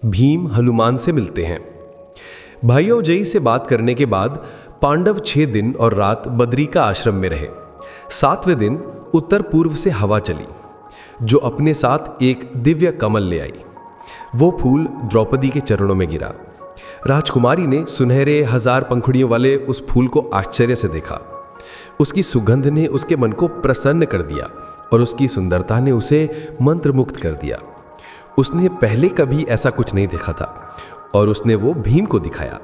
भीम हनुमान से मिलते हैं। भाई औजई से बात करने के बाद पांडव 6 दिन और रात बद्री का आश्रम में रहे। 7वें दिन उत्तर पूर्व से हवा चली जो अपने साथ एक दिव्य कमल ले आई। वो फूल द्रौपदी के चरणों में गिरा। राजकुमारी ने सुनहरे 1000 पंखुड़ियों वाले उस फूल को आश्चर्य से देखा। उसकी सुगंध ने उसके मन को प्रसन्न कर दिया और उसकी सुंदरता ने उसे मंत्रमुग्ध कर दिया। उसने पहले कभी ऐसा कुछ नहीं देखा था और उसने वो भीम को दिखाया।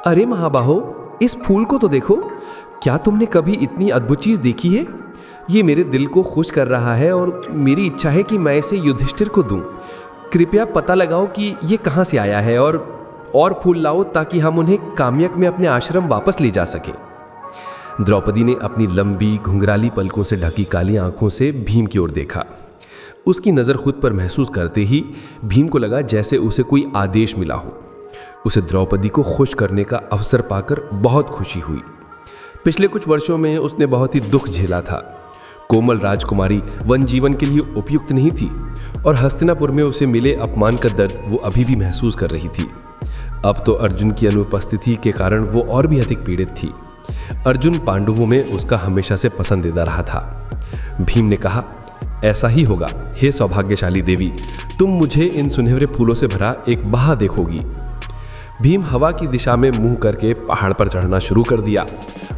अरे महाबाहो, इस फूल को तो देखो, क्या तुमने कभी इतनी अद्भुत चीज देखी है? ये मेरे दिल को खुश कर रहा है और मेरी इच्छा है कि मैं इसे युधिष्ठिर को दूं। कृपया पता लगाओ कि ये कहाँ से आया है और फूल लाओ ताकि हम उन्हें काम्यक में अपने आश्रम वापस ले जा सकें। द्रौपदी ने अपनी लंबी घुंघराली पलकों से ढकी काली आंखों से भीम की ओर देखा। उसकी नज़र खुद पर महसूस करते ही भीम को लगा जैसे उसे कोई आदेश मिला हो। उसे द्रौपदी को खुश करने का अवसर पाकर बहुत खुशी हुई। पिछले कुछ वर्षों में उसने बहुत ही दुख झेला था। कोमल राजकुमारी वन जीवन के लिए उपयुक्त नहीं थी और हस्तिनापुर में उसे मिले अपमान का दर्द वो अभी भी महसूस कर रही थी। अब तो अर्जुन की अनुपस्थिति के कारण वो और भी अधिक पीड़ित थी। अर्जुन पांडवों में उसका हमेशा से पसंदीदा रहा था। भीम ने कहा, ऐसा ही होगा हे सौभाग्यशाली देवी, तुम मुझे इन सुनहरे फूलों से भरा एक बहा देखोगी। भीम हवा की दिशा में मुंह करके पहाड़ पर चढ़ना शुरू कर दिया।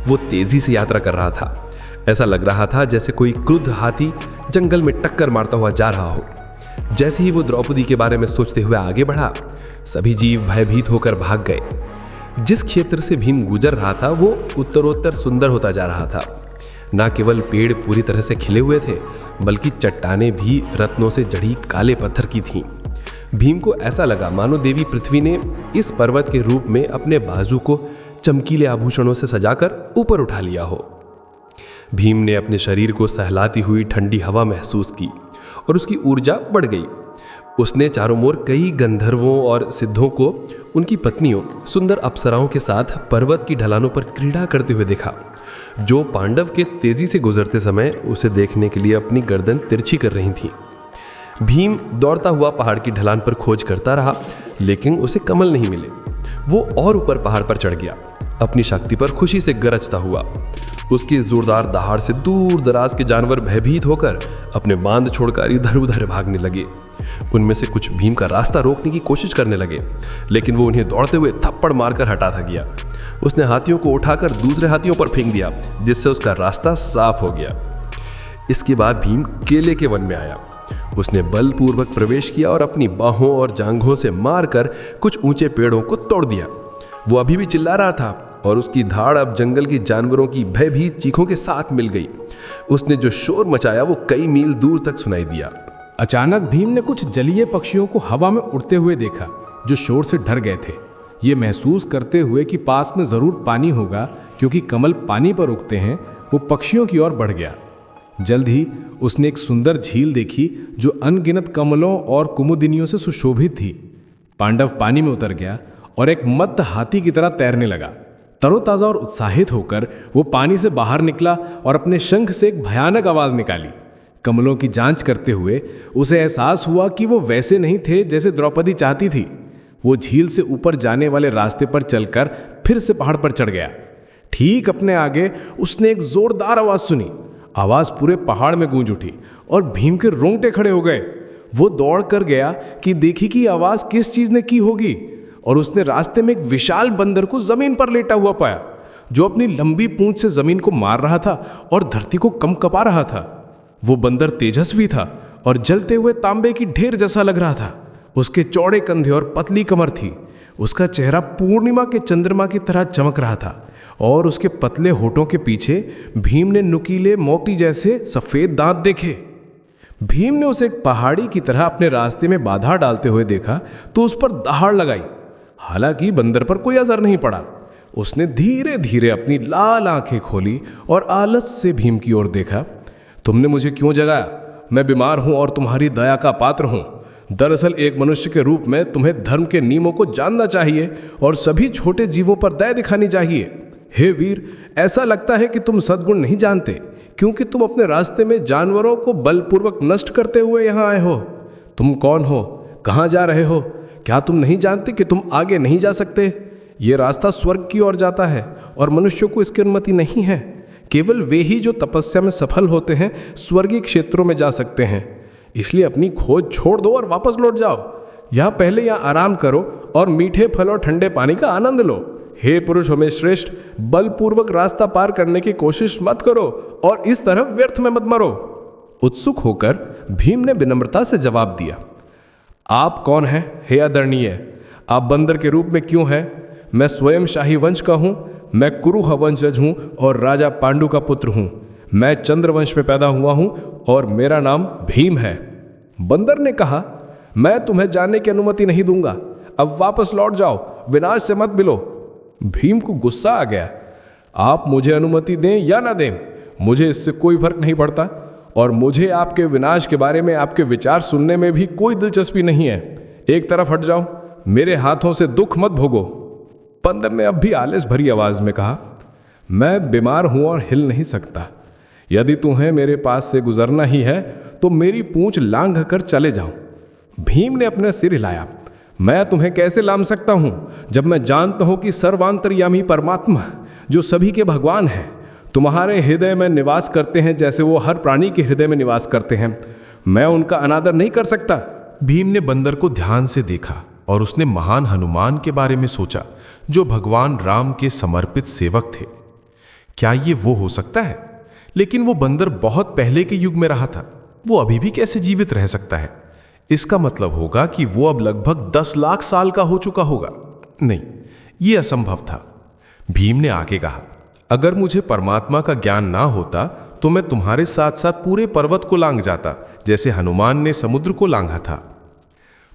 वो तेजी से यात्रा कर रहा था। ऐसा लग रहा था जैसे कोई क्रुद्ध हाथी जंगल में टक्कर मारता हुआ जा रहा हो। जैसे ही वो द्रौपदी के बारे में सोचते हुए आगे बढ़ा, सभी जीव भयभीत होकर भाग गए। जिस क्षेत्र से भीम गुजर रहा था वो उत्तरोत्तर सुंदर होता जा रहा था। न केवल पेड़ पूरी तरह से खिले हुए थे, बल्कि चट्टानें भी रत्नों से जड़ी काले पत्थर की थीं। भीम को ऐसा लगा मानो देवी पृथ्वी ने इस पर्वत के रूप में अपने बाजू को चमकीले आभूषणों से सजाकर ऊपर उठा लिया हो। भीम ने अपने शरीर को सहलाती हुई ठंडी हवा महसूस की और उसकी ऊर्जा बढ़ गई। उसने चारों ओर कई गंधर्वों और सिद्धों को उनकी पत्नियों सुंदर अप्सराओं के साथ पर्वत की ढलानों पर क्रीड़ा करते हुए देखा, जो पांडव के तेजी से गुजरते समय उसे देखने के लिए अपनी गर्दन तिरछी कर रही थीं। भीम दौड़ता हुआ पहाड़ की ढलान पर खोज करता रहा, लेकिन उसे कमल नहीं मिले। वो और ऊपर पहाड़ पर चढ़ गया, अपनी शक्ति पर खुशी से गरजता हुआ। उसकी जोरदार दहाड़ से दूर दराज के जानवर भयभीत होकर अपने बांध छोड़कर इधर उधर भागने लगे। उनमें से कुछ भीम का रास्ता रोकने की कोशिश करने लगे, लेकिन वो उन्हें दौड़ते हुए थप्पड़ मारकर हटाता गया। उसने हाथियों को उठाकर दूसरे हाथियों पर फेंक दिया, जिससे उसका रास्ता साफ हो गया। इसके बाद भीम केले के वन में आया। उसने बलपूर्वक प्रवेश किया और अपनी बाहों और जांघों से मारकर कुछ ऊंचे पेड़ों को तोड़ दिया। वो अभी भी चिल्ला रहा था और उसकी धाड़ अब जंगल के जानवरों की भयभीत चीखों के साथ मिल गई। उसने जो शोर मचाया वो कई मील दूर तक सुनाई दिया। अचानक भीम ने कुछ जलीय पक्षियों को हवा में उड़ते हुए देखा, जो शोर से डर गए थे। ये महसूस करते हुए कि पास में जरूर पानी होगा क्योंकि कमल पानी पर उगते हैं, वो पक्षियों की ओर बढ़ गया। जल्द ही उसने एक सुंदर झील देखी जो अनगिनत कमलों और कुमुदिनियों से सुशोभित थी। पांडव पानी में उतर गया और एक मत्त हाथी की तरह तैरने लगा। तरोताजा और उत्साहित होकर वो पानी से बाहर निकला और अपने शंख से एक भयानक आवाज निकाली। कमलों की जांच करते हुए उसे एहसास हुआ कि वो वैसे नहीं थे जैसे द्रौपदी चाहती थी। वो झील से ऊपर जाने वाले रास्ते पर चलकर फिर से पहाड़ पर चढ़ गया। ठीक अपने आगे उसने एक जोरदार आवाज सुनी। आवाज पूरे पहाड़ में गूंज उठी और भीम के रोंगटे खड़े हो गए। वो दौड़ कर गया कि देखी कि आवाज किस चीज ने की होगी, और उसने रास्ते में एक विशाल बंदर को जमीन पर लेटा हुआ पाया, जो अपनी लंबी पूंछ से जमीन को मार रहा था और धरती को कंपकपा रहा था। वो बंदर तेजस्वी था और जलते हुए तांबे की ढेर जैसा लग रहा था। उसके चौड़े कंधे और पतली कमर थी। उसका चेहरा पूर्णिमा के चंद्रमा की तरह चमक रहा था और उसके पतले होठों के पीछे भीम ने नुकीले मोती जैसे सफेद दांत देखे। भीम ने उसे एक पहाड़ी की तरह अपने रास्ते में बाधा डालते हुए देखा तो उस पर दहाड़ लगाई। हालांकि बंदर पर कोई असर नहीं पड़ा। उसने धीरे धीरे अपनी लाल आंखें खोली और आलस से भीम की ओर देखा। तुमने मुझे क्यों जगाया? मैं बीमार हूं और तुम्हारी दया का पात्र हूं। दरअसल एक मनुष्य के रूप में तुम्हें धर्म के नियमों को जानना चाहिए और सभी छोटे जीवों पर दया दिखानी चाहिए। हे वीर, ऐसा लगता है कि तुम सद्गुण नहीं जानते, क्योंकि तुम अपने रास्ते में जानवरों को बलपूर्वक नष्ट करते हुए यहाँ आए हो। तुम कौन हो? कहाँ जा रहे हो? क्या तुम नहीं जानते कि तुम आगे नहीं जा सकते? ये रास्ता स्वर्ग की ओर जाता है और मनुष्यों को इसकी अनुमति नहीं है। केवल वे ही जो तपस्या में सफल होते हैं स्वर्गीय क्षेत्रों में जा सकते हैं। इसलिए अपनी खोज छोड़ दो और वापस लौट जाओ। यहाँ पहले यहाँ आराम करो और मीठे फल और ठंडे पानी का आनंद लो। हे पुरुष में श्रेष्ठ, बलपूर्वक रास्ता पार करने की कोशिश मत करो और इस तरह व्यर्थ में मत मरो। उत्सुक होकर भीम ने विनम्रता से जवाब दिया, आप कौन हैं हे आदरणीय? आप बंदर के रूप में क्यों हैं? मैं स्वयं शाही वंश का हूँ। मैं कुरुह वंशज हूँ और राजा पांडु का पुत्र हूँ। मैं चंद्रवंश में पैदा हुआ हूँ और मेरा नाम भीम है। बंदर ने कहा, मैं तुम्हें जानने की अनुमति नहीं दूंगा। अब वापस लौट जाओ, विनाश से मत मिलो। भीम को गुस्सा आ गया। आप मुझे अनुमति दें या ना दें, मुझे इससे कोई फर्क नहीं पड़ता और मुझे आपके विनाश के बारे में आपके विचार सुनने में भी कोई दिलचस्पी नहीं है। एक तरफ हट जाओ, मेरे हाथों से दुख मत भोगो। बंदर ने अब भी आलस भरी आवाज में कहा, मैं बीमार हूं और हिल नहीं सकता। यदि तुम्हें मेरे पास से गुजरना ही है तो मेरी पूंछ लांघ कर चले जाओ। भीम ने अपना सिर हिलाया। मैं तुम्हें कैसे लांघ सकता हूं जब मैं जानता हूं कि सर्वांतर्यामी परमात्मा जो सभी के भगवान हैं तुम्हारे हृदय में निवास करते हैं, जैसे वो हर प्राणी के हृदय में निवास करते हैं। मैं उनका अनादर नहीं कर सकता। भीम ने बंदर को ध्यान से देखा और उसने महान हनुमान के बारे में सोचा, जो भगवान राम के समर्पित सेवक थे। क्या ये वो हो सकता है? लेकिन वो बंदर बहुत पहले के युग में रहा था, वो अभी भी कैसे जीवित रह सकता है? इसका मतलब होगा कि वो अब लगभग 10 लाख साल का हो चुका होगा। नहीं, ये असंभव था। भीम ने आगे कहा, अगर मुझे परमात्मा का ज्ञान ना होता तो मैं तुम्हारे साथ साथ पूरे पर्वत को लांघ जाता, जैसे हनुमान ने समुद्र को लांघा था।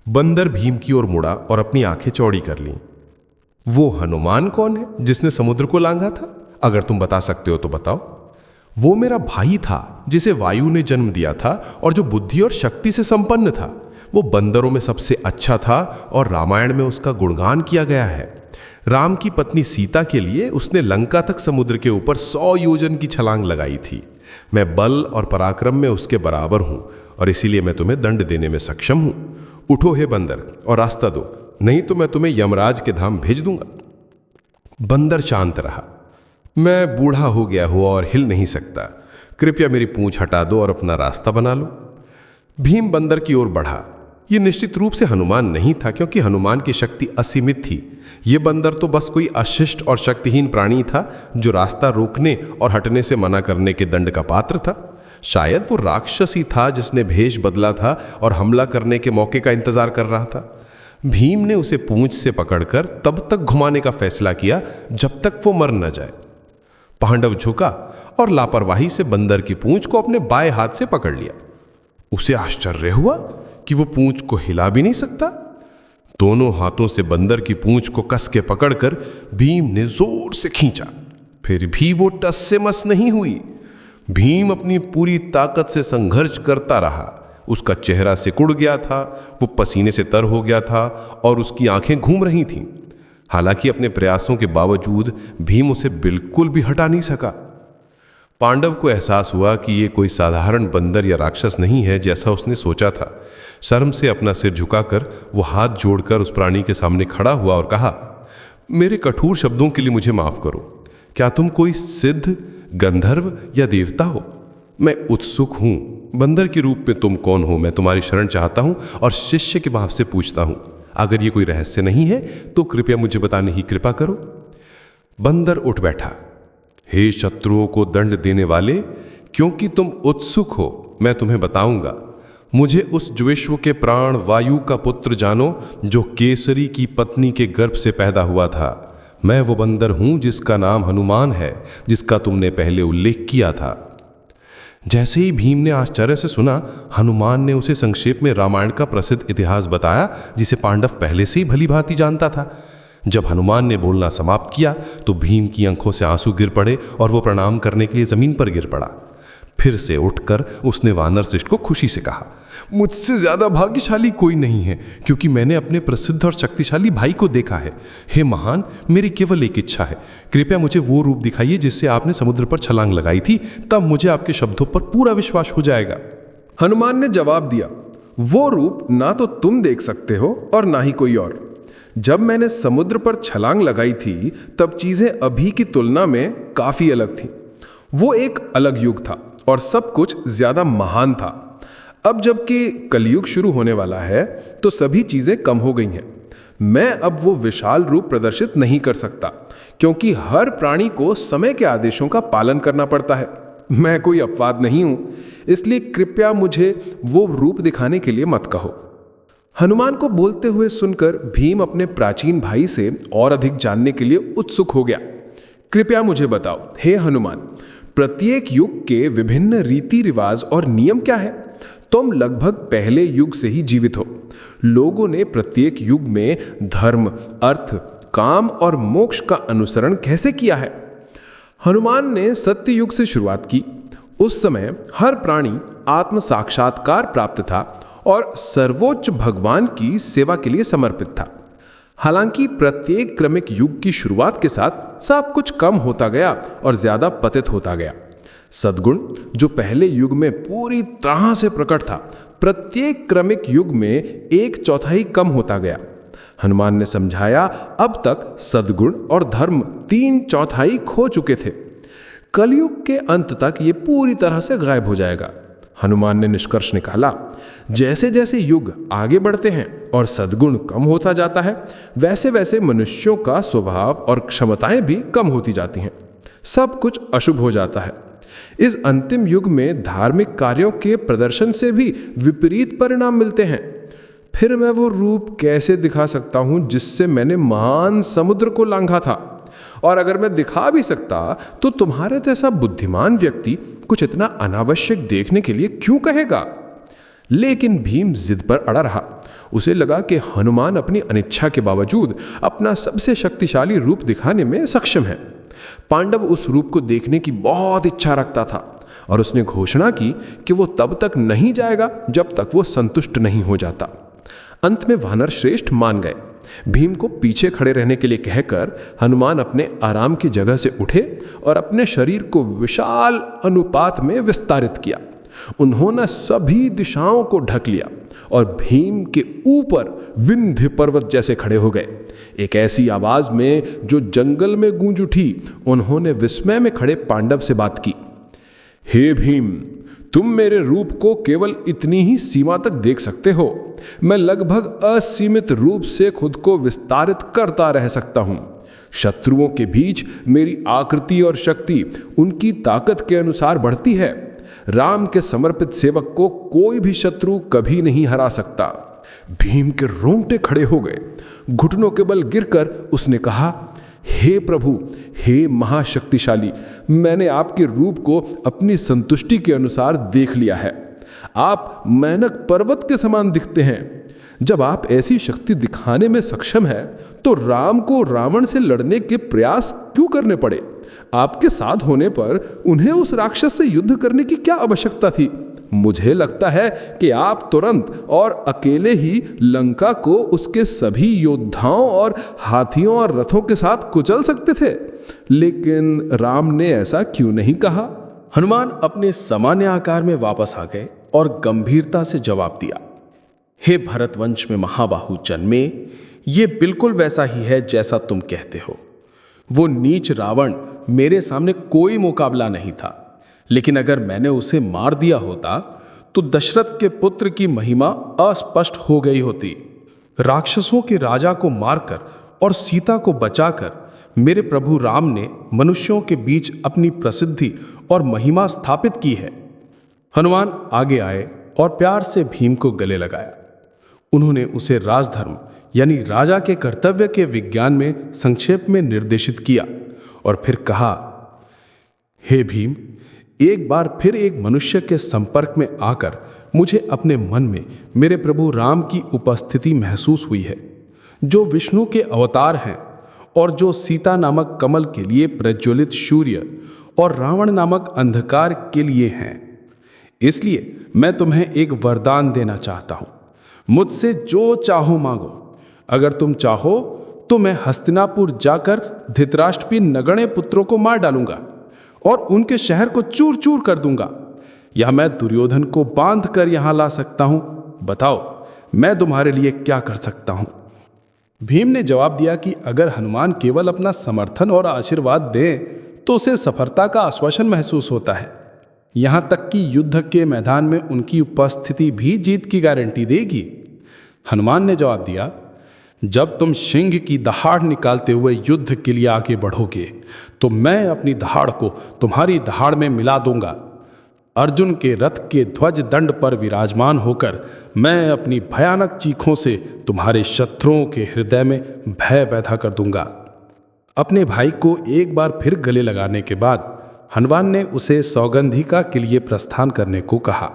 बंदर भीम की ओर मुड़ा और अपनी आंखें चौड़ी कर लीं। वो हनुमान कौन है जिसने समुद्र को लांघा था? अगर तुम बता सकते हो तो बताओ। वो मेरा भाई था जिसे वायु ने जन्म दिया था और जो बुद्धि और शक्ति से संपन्न था। वो बंदरों में सबसे अच्छा था और रामायण में उसका गुणगान किया गया है। राम की पत्नी सीता के लिए उसने लंका तक समुद्र के ऊपर 100 योजन की छलांग लगाई थी। मैं बल और पराक्रम में उसके बराबर हूं और इसीलिए मैं तुम्हें दंड देने में सक्षम हूं। उठो हे बंदर और रास्ता दो, नहीं तो मैं तुम्हें यमराज के धाम भेज दूंगा। बंदर शांत रहा। मैं बूढ़ा हो गया हूं और हिल नहीं सकता, कृपया मेरी पूंछ हटा दो और अपना रास्ता बना लो। भीम बंदर की ओर बढ़ा। यह निश्चित रूप से हनुमान नहीं था, क्योंकि हनुमान की शक्ति असीमित थी। यह बंदर तो बस कोई अशिष्ट और शक्तिहीन प्राणी था जो रास्ता रोकने और हटने से मना करने के दंड का पात्र था। शायद वो राक्षसी था जिसने भेष बदला था और हमला करने के मौके का इंतजार कर रहा था। भीम ने उसे पूंछ से पकड़कर तब तक घुमाने का फैसला किया जब तक वो मर न जाए। पांडव झुका और लापरवाही से बंदर की पूंछ को अपने बाएं हाथ से पकड़ लिया। उसे आश्चर्य हुआ कि वो पूंछ को हिला भी नहीं सकता। दोनों हाथों से बंदर की पूंछ को कस के पकड़कर भीम ने जोर से खींचा, फिर भी वो टस से मस नहीं हुई। भीम अपनी पूरी ताकत से संघर्ष करता रहा। उसका चेहरा सिकुड़ गया था, वो पसीने से तर हो गया था और उसकी आंखें घूम रही थीं। हालांकि अपने प्रयासों के बावजूद भीम उसे बिल्कुल भी हटा नहीं सका। पांडव को एहसास हुआ कि ये कोई साधारण बंदर या राक्षस नहीं है जैसा उसने सोचा था। शर्म से अपना सिर झुकाकर वो हाथ जोड़कर उस प्राणी के सामने खड़ा हुआ और कहा, मेरे कठोर शब्दों के लिए मुझे माफ करो। क्या तुम कोई सिद्ध, गंधर्व या देवता हो? मैं उत्सुक हूं, बंदर के रूप में तुम कौन हो? मैं तुम्हारी शरण चाहता हूं और शिष्य के भाव से पूछता हूं। अगर ये कोई रहस्य नहीं है तो कृपया मुझे बताने की कृपा करो। बंदर उठ बैठा। हे शत्रुओं को दंड देने वाले, क्योंकि तुम उत्सुक हो, मैं तुम्हें बताऊंगा। मुझे उस विश्व के प्राण वायु का पुत्र जानो जो केसरी की पत्नी के गर्भ से पैदा हुआ था। मैं वो बंदर हूं जिसका नाम हनुमान है, जिसका तुमने पहले उल्लेख किया था। जैसे ही भीम ने आश्चर्य से सुना, हनुमान ने उसे संक्षेप में रामायण का प्रसिद्ध इतिहास बताया, जिसे पांडव पहले से ही भली भांति जानता था। जब हनुमान ने बोलना समाप्त किया तो भीम की आंखों से आंसू गिर पड़े और वो प्रणाम करने के लिए जमीन पर गिर पड़ा। फिर से उठकर उसने वानर श्रेष्ठ को खुशी से कहा, मुझसे ज्यादा भाग्यशाली कोई नहीं है, क्योंकि मैंने अपने प्रसिद्ध और शक्तिशाली भाई को देखा है। हे महान, मेरी केवल एक इच्छा है, कृपया मुझे वो रूप दिखाइए जिससे आपने समुद्र पर छलांग लगाई थी, तब मुझे आपके शब्दों पर पूरा विश्वास हो जाएगा। हनुमान ने जवाब दिया, वो रूप ना तो तुम देख सकते हो और ना ही कोई और। जब मैंने समुद्र पर छलांग लगाई थी तब चीजें अभी की तुलना में काफी अलग थी। वो एक अलग युग था और सब कुछ ज्यादा महान था। अब जबकि कलयुग शुरू होने वाला है तो सभी चीजें कम हो गई हैं। मैं अब वो विशाल रूप प्रदर्शित नहीं कर सकता क्योंकि हर प्राणी को समय के आदेशों का पालन करना पड़ता है। मैं कोई अपवाद नहीं हूं, इसलिए कृपया मुझे वो रूप दिखाने के लिए मत कहो। हनुमान को बोलते हुए सुनकर भीम अपने प्राचीन भाई से और अधिक जानने के लिए उत्सुक हो गया। कृपया मुझे बताओ, हे हनुमान, प्रत्येक युग के विभिन्न रीति रिवाज और नियम क्या है? तुम लगभग पहले युग से ही जीवित हो। लोगों ने प्रत्येक युग में धर्म, अर्थ, काम और मोक्ष का अनुसरण कैसे किया है? हनुमान ने सत्य युग से शुरुआत की। उस समय हर प्राणी आत्म साक्षात्कार प्राप्त था और सर्वोच्च भगवान की सेवा के लिए समर्पित था। हालांकि प्रत्येक क्रमिक युग की शुरुआत के साथ सब कुछ कम होता गया और ज्यादा पतित होता गया। सद्गुण जो पहले युग में पूरी तरह से प्रकट था, प्रत्येक क्रमिक युग में 1/4 कम होता गया। हनुमान ने समझाया, अब तक सद्गुण और धर्म 3/4 खो चुके थे। कलयुग के अंत तक ये पूरी तरह से गायब हो जाएगा। हनुमान ने निष्कर्ष निकाला, जैसे जैसे युग आगे बढ़ते हैं और सद्गुण कम होता जाता है, वैसे वैसे मनुष्यों का स्वभाव और क्षमताएं भी कम होती जाती हैं। सब कुछ अशुभ हो जाता है। इस अंतिम युग में धार्मिक कार्यों के प्रदर्शन से भी विपरीत परिणाम मिलते हैं। फिर मैं वो रूप कैसे दिखा सकता हूं जिससे मैंने महान समुद्र को लांघा था? और अगर मैं दिखा भी सकता तो तुम्हारे जैसा बुद्धिमान व्यक्ति कुछ इतना अनावश्यक देखने के लिए क्यों कहेगा? लेकिन भीम जिद पर अड़ा रहा। उसे लगा कि हनुमान अपनी अनिच्छा के बावजूद अपना सबसे शक्तिशाली रूप दिखाने में सक्षम है। पांडव उस रूप को देखने की बहुत इच्छा रखता था और उसने घोषणा की कि वो तब तक नहीं जाएगा जब तक वो संतुष्ट नहीं हो जाता। अंत में वानर श्रेष्ठ मान गए। भीम को पीछे खड़े रहने के लिए कहकर हनुमान अपने आराम की जगह से उठे और अपने शरीर को विशाल अनुपात में विस्तारित किया। उन्होंने सभी दिशाओं को ढक लिया और भीम के ऊपर विंध्य पर्वत जैसे खड़े हो गए। एक ऐसी आवाज में जो जंगल में गूंज उठी, उन्होंने विस्मय में खड़े पांडव से बात की, हे भीम, तुम मेरे रूप को केवल इतनी ही सीमा तक देख सकते हो। मैं लगभग असीमित रूप से खुद को विस्तारित करता रह सकता हूं। शत्रुओं के बीच मेरी आकृति और शक्ति उनकी ताकत के अनुसार बढ़ती है। राम के समर्पित सेवक को कोई भी शत्रु कभी नहीं हरा सकता। भीम के रोंगटे खड़े हो गए। घुटनों के बल गिरकर उसने कहा, हे प्रभु, हे महाशक्तिशाली, मैंने आपके रूप को अपनी संतुष्टि के अनुसार देख लिया है। आप मैनक पर्वत के समान दिखते हैं। जब आप ऐसी शक्ति दिखाने में सक्षम हैं, तो राम को रावण से लड़ने के प्रयास क्यों करने पड़े? आपके साथ होने पर उन्हें उस राक्षस से युद्ध करने की क्या आवश्यकता थी? मुझे लगता है कि आप तुरंत और अकेले ही लंका को उसके सभी योद्धाओं और हाथियों और रथों के साथ कुचल सकते थे, लेकिन राम ने ऐसा क्यों नहीं कहा? हनुमान अपने सामान्य आकार में वापस आ गए और गंभीरता से जवाब दिया, हे भरतवंश में महाबाहु जन्मे, ये बिल्कुल वैसा ही है जैसा तुम कहते हो। वो नीच रावण मेरे सामने कोई मुकाबला नहीं था, लेकिन अगर मैंने उसे मार दिया होता तो दशरथ के पुत्र की महिमा अस्पष्ट हो गई होती। राक्षसों के राजा को मारकर और सीता को बचाकर मेरे प्रभु राम ने मनुष्यों के बीच अपनी प्रसिद्धि और महिमा स्थापित की है। हनुमान आगे आए और प्यार से भीम को गले लगाया। उन्होंने उसे राजधर्म यानी राजा के कर्तव्य के विज्ञान में संक्षेप में निर्देशित किया और फिर कहा, हे भीम, एक बार फिर एक मनुष्य के संपर्क में आकर मुझे अपने मन में मेरे प्रभु राम की उपस्थिति महसूस हुई है, जो विष्णु के अवतार हैं और जो सीता नामक कमल के लिए प्रज्वलित सूर्य और रावण नामक अंधकार के लिए हैं। इसलिए मैं तुम्हें एक वरदान देना चाहता हूं। मुझसे जो चाहो मांगो। अगर तुम चाहो तो मैं हस्तिनापुर जाकर धृतराष्ट्र नगण्य पुत्रों को मार डालूंगा और उनके शहर को चूर चूर कर दूंगा, या मैं दुर्योधन को बांध कर यहां ला सकता हूं। बताओ मैं तुम्हारे लिए क्या कर सकता हूं। भीम ने जवाब दिया कि अगर हनुमान केवल अपना समर्थन और आशीर्वाद दें तो उसे सफलता का आश्वासन महसूस होता है। यहां तक कि युद्ध के मैदान में उनकी उपस्थिति भी जीत की गारंटी देगी। हनुमान ने जवाब दिया, जब तुम सिंह की दहाड़ निकालते हुए युद्ध के लिए आगे बढ़ोगे तो मैं अपनी दहाड़ को तुम्हारी दहाड़ में मिला दूंगा। अर्जुन के रथ के ध्वज दंड पर विराजमान होकर मैं अपनी भयानक चीखों से तुम्हारे शत्रुओं के हृदय में भय पैदा कर दूंगा। अपने भाई को एक बार फिर गले लगाने के बाद हनुमान ने उसे सौगंधिका के लिए प्रस्थान करने को कहा।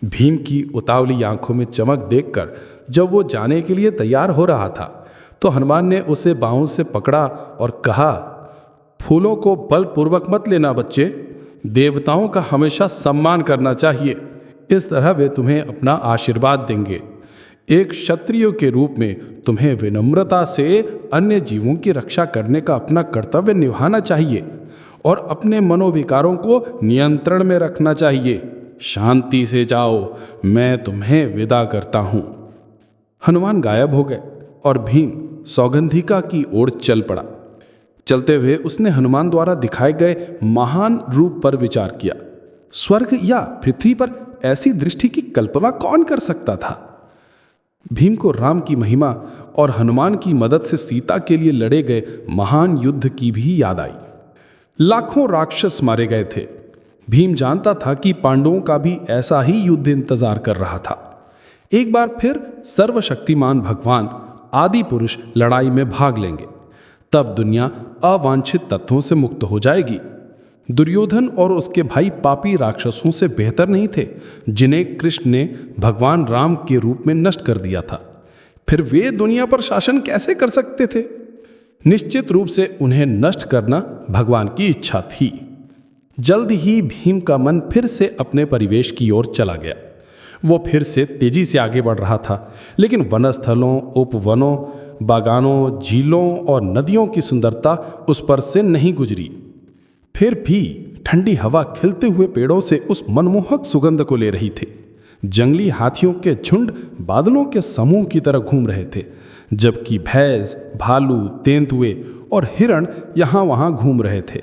भीम की उतावली आंखों में चमक देखकर जब वो जाने के लिए तैयार हो रहा था तो हनुमान ने उसे बाहों से पकड़ा और कहा, फूलों को बलपूर्वक मत लेना बच्चे, देवताओं का हमेशा सम्मान करना चाहिए। इस तरह वे तुम्हें अपना आशीर्वाद देंगे। एक क्षत्रिय के रूप में तुम्हें विनम्रता से अन्य जीवों की रक्षा करने का अपना कर्तव्य निभाना चाहिए और अपने मनोविकारों को नियंत्रण में रखना चाहिए। शांति से जाओ, मैं तुम्हें विदा करता हूं। हनुमान गायब हो गए और भीम सौगंधिका की ओर चल पड़ा। चलते हुए उसने हनुमान द्वारा दिखाए गए महान रूप पर विचार किया। स्वर्ग या पृथ्वी पर ऐसी दृष्टि की कल्पना कौन कर सकता था। भीम को राम की महिमा और हनुमान की मदद से सीता के लिए लड़े गए महान युद्ध की भी याद आई। लाखों राक्षस मारे गए थे। भीम जानता था कि पांडवों का भी ऐसा ही युद्ध इंतजार कर रहा था। एक बार फिर सर्वशक्तिमान भगवान आदि पुरुष लड़ाई में भाग लेंगे, तब दुनिया अवांछित तत्वों से मुक्त हो जाएगी। दुर्योधन और उसके भाई पापी राक्षसों से बेहतर नहीं थे, जिन्हें कृष्ण ने भगवान राम के रूप में नष्ट कर दिया था। फिर वे दुनिया पर शासन कैसे कर सकते थे? निश्चित रूप से उन्हें नष्ट करना भगवान की इच्छा थी। जल्द ही भीम का मन फिर से अपने परिवेश की ओर चला गया। वो फिर से तेजी से आगे बढ़ रहा था, लेकिन वनस्थलों, उपवनों, बागानों, झीलों और नदियों की सुंदरता उस पर से नहीं गुजरी। फिर भी ठंडी हवा खिलते हुए पेड़ों से उस मनमोहक सुगंध को ले रही थी। जंगली हाथियों के झुंड बादलों के समूह की तरह घूम रहे थे, जबकि भैंस, भालू, तेंदुए और हिरण यहाँ वहाँ घूम रहे थे।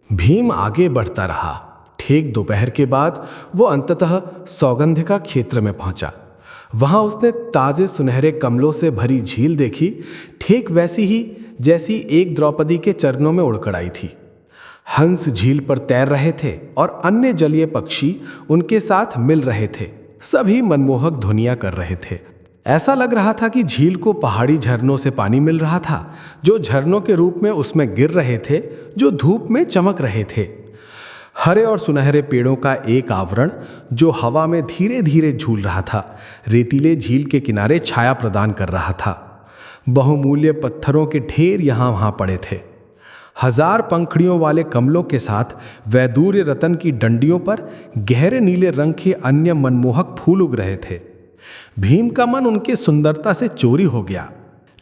भीम आगे बढ़ता रहा। ठीक दोपहर के बाद वो अंततः सौगंधिका क्षेत्र में पहुंचा। वहां उसने ताजे सुनहरे कमलों से भरी झील देखी, ठीक वैसी ही जैसी एक द्रौपदी के चरणों में उड़कर आई थी। हंस झील पर तैर रहे थे और अन्य जलीय पक्षी उनके साथ मिल रहे थे। सभी मनमोहक ध्वनियां कर रहे थे। ऐसा लग रहा था कि झील को पहाड़ी झरनों से पानी मिल रहा था, जो झरनों के रूप में उसमें गिर रहे थे, जो धूप में चमक रहे थे। हरे और सुनहरे पेड़ों का एक आवरण जो हवा में धीरे धीरे झूल रहा था, रेतीले झील के किनारे छाया प्रदान कर रहा था। बहुमूल्य पत्थरों के ढेर यहाँ वहाँ पड़े थे। हजार पंखड़ियों वाले कमलों के साथ वैदूर्य रतन की डंडियों पर गहरे नीले रंग के अन्य मनमोहक फूल उग रहे थे। भीम का मन उनके सुंदरता से चोरी हो गया।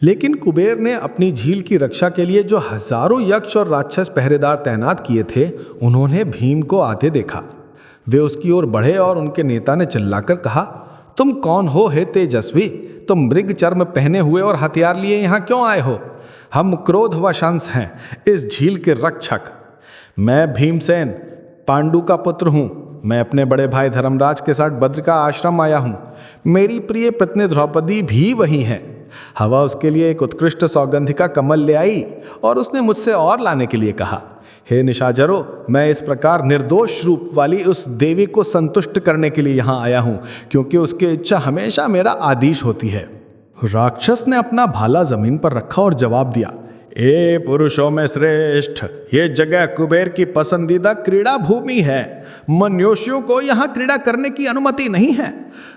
लेकिन कुबेर ने अपनी झील की रक्षा के लिए जो हजारों यक्ष और राक्षस पहरेदार तैनात किए थे, उन्होंने भीम को आते देखा। वे उसकी ओर बढ़े और उनके नेता ने चिल्लाकर कहा, तुम कौन हो हे तेजस्वी? तुम मृग चर्म पहने हुए और हथियार लिए यहाँ क्यों आए हो? हम क्रोधवशांश हैं, इस झील के रक्षक। मैं भीमसेन पांडु का पुत्र हूँ। मैं अपने बड़े भाई धर्मराज के साथ बद्र का आश्रम आया हूँ। मेरी प्रिय पत्नी द्रौपदी भी वही है। हवा उसके लिए एक उत्कृष्ट सौगंधिका कमल ले आई और उसने मुझसे और लाने के लिए कहा। हे निशाचरों, मैं इस प्रकार निर्दोष रूप वाली उस देवी को संतुष्ट करने के लिए यहाँ आया हूँ, क्योंकि उसकी इच्छा हमेशा मेरा आदेश होती है। राक्षस ने अपना भाला जमीन पर रखा और जवाब दिया, ए पुरुषों में श्रेष्ठ, ये जगह कुबेर की पसंदीदा क्रीड़ा भूमि है। मनुष्यों को यहाँ क्रीड़ा करने की अनुमति नहीं है,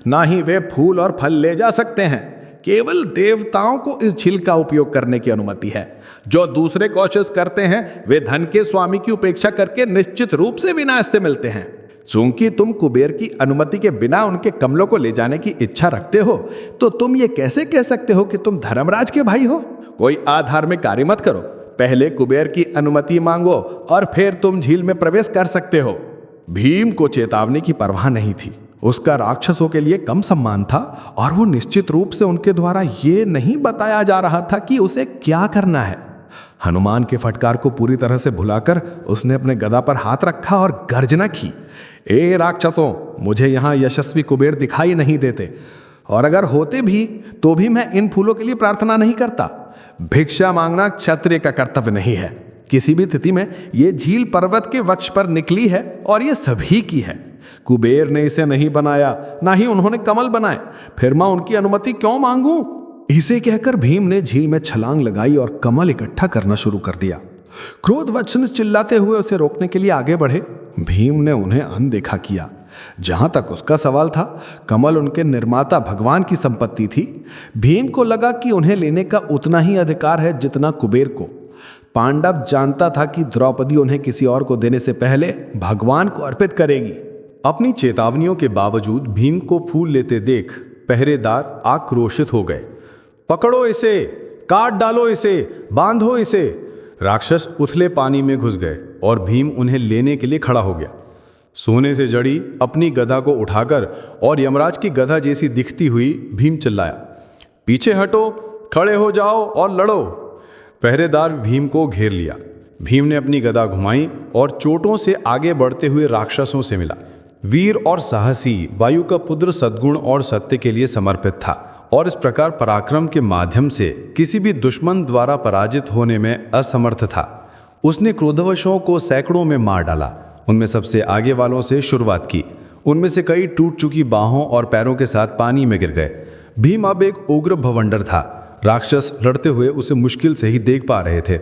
ना ही वे फूल और फल ले जा सकते हैं। केवल देवताओं को इस झील का उपयोग करने की अनुमति है। जो दूसरे कोशिश करते हैं वे धन के स्वामी की उपेक्षा करके निश्चित रूप से विनाश से मिलते हैं। चूंकि तुम कुबेर की अनुमति के बिना उनके कमलों को ले जाने की इच्छा रखते हो, तो तुम ये कैसे कह सकते हो कि तुम धर्मराज के भाई हो? कोई अधार्मिक कार्य मत करो। पहले कुबेर की अनुमति मांगो और फिर तुम झील में प्रवेश कर सकते हो। भीम को चेतावनी की परवाह नहीं थी। उसका राक्षसों के लिए कम सम्मान था और वो निश्चित रूप से उनके द्वारा ये नहीं बताया जा रहा था कि उसे क्या करना है। हनुमान के फटकार को पूरी तरह से भुलाकर उसने अपने गदा पर हाथ रखा और गर्जना की, ए राक्षसों, मुझे यहाँ यशस्वी कुबेर दिखाई नहीं देते, और अगर होते भी तो भी मैं इन फूलों के लिए प्रार्थना नहीं करता। भिक्षा मांगना क्षत्रिय का कर्तव्य नहीं है। किसी भी स्थिति में ये झील पर्वत के वक्ष पर निकली है और ये सभी की है। कुबेर ने इसे नहीं बनाया, ना ही उन्होंने कमल बनाए, फिर मैं उनकी अनुमति क्यों मांगूं? इसे कहकर भीम ने झील में छलांग लगाई और कमल इकट्ठा करना शुरू कर दिया। क्रोधवश चिल्लाते हुए उसे रोकने के लिए आगे बढ़े। भीम ने उन्हें अनदेखा किया। जहां तक उसका सवाल था, कमल उनके निर्माता भगवान की संपत्ति थी। भीम को लगा कि उन्हें लेने का उतना ही अधिकार है जितना कुबेर को। पांडव जानता था कि द्रौपदी उन्हें किसी और को देने से पहले भगवान को अर्पित करेगी। अपनी चेतावनियों के बावजूद भीम को फूल लेते देख पहरेदार आक्रोशित हो गए। पकड़ो इसे, काट डालो इसे, बांधो इसे। राक्षस उथले पानी में घुस गए और भीम उन्हें लेने के लिए खड़ा हो गया। सोने से जड़ी अपनी गदा को उठाकर और यमराज की गदा जैसी दिखती हुई भीम चिल्लाया, पीछे हटो, खड़े हो जाओ और लड़ो। पहरेदार भीम को घेर लिया। भीम ने अपनी गदा घुमाई और चोटों से आगे बढ़ते हुए राक्षसों से मिला। वीर और साहसी वायु का पुत्र सद्गुण और सत्य के लिए समर्पित था और इस प्रकार पराक्रम के माध्यम से किसी भी दुश्मन द्वारा पराजित होने में असमर्थ था। उसने क्रोधवशों को सैकड़ों में मार डाला। उनमें सबसे आगे वालों से शुरुआत की। उनमें से कई टूट चुकी बाहों और पैरों के साथ पानी में गिर गए। भीम अब एक उग्र भवंडर था। राक्षस लड़ते हुए उसे मुश्किल से ही देख पा रहे थे।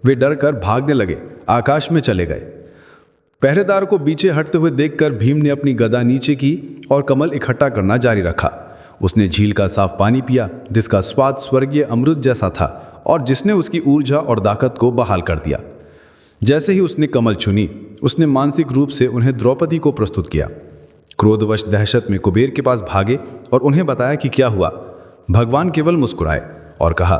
वे डर कर भागने लगे, आकाश में चले गए। पहरेदार को पीछे हटते हुए देखकर भीम ने अपनी गदा नीचे की और कमल इकट्ठा करना जारी रखा। उसने झील का साफ पानी पिया, जिसका स्वाद स्वर्गीय अमृत जैसा था और जिसने उसकी ऊर्जा और ताकत को बहाल कर दिया। जैसे ही उसने कमल चुनी, उसने मानसिक रूप से उन्हें द्रौपदी को प्रस्तुत किया। क्रोधवश दहशत में कुबेर के पास भागे और उन्हें बताया कि क्या हुआ। भगवान केवल मुस्कुराए और कहा,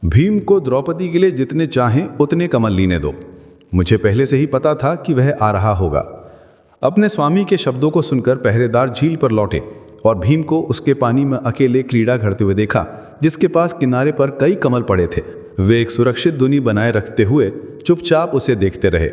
भीम को द्रौपदी के लिए जितने चाहें उतने कमल लीने दो। मुझे पहले से ही पता था कि वह आ रहा होगा। अपने स्वामी के शब्दों को सुनकर पहरेदार झील पर लौटे और भीम को उसके पानी में अकेले क्रीड़ा करते हुए देखा, जिसके पास किनारे पर कई कमल पड़े थे। वे एक सुरक्षित दूरी बनाए रखते हुए चुपचाप उसे देखते रहे।